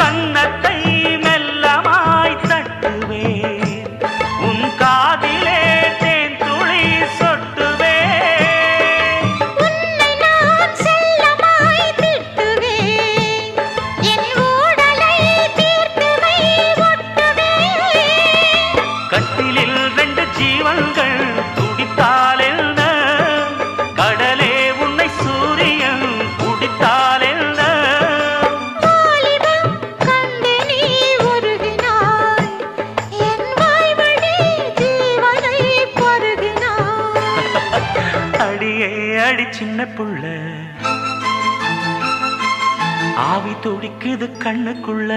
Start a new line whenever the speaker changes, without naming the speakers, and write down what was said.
கன்னத்தை மெல்லமாய் தட்டுவேன், உன் காதிலே தேன் துளி சொட்டுவேன்.
உன்னை நான் செல்லமாய் திட்டுவேன், என் ஊடலை தீர்த்துவை ஒட்டுவேன்.
கட்டிலில் 2 ஜீவன்கள் துடித்தால் என்ன, கடலே உன்னை சூரியன் குடித்தால் என்ன.
வாலிபம் கண்டு நீ உருகினாய், என் வாய்வழி ஜீவனை பருகினாய்.
அடியே அடி சின்ன புள்ள, ஆவி துடிக்குது கண்ணுக்குள்ள.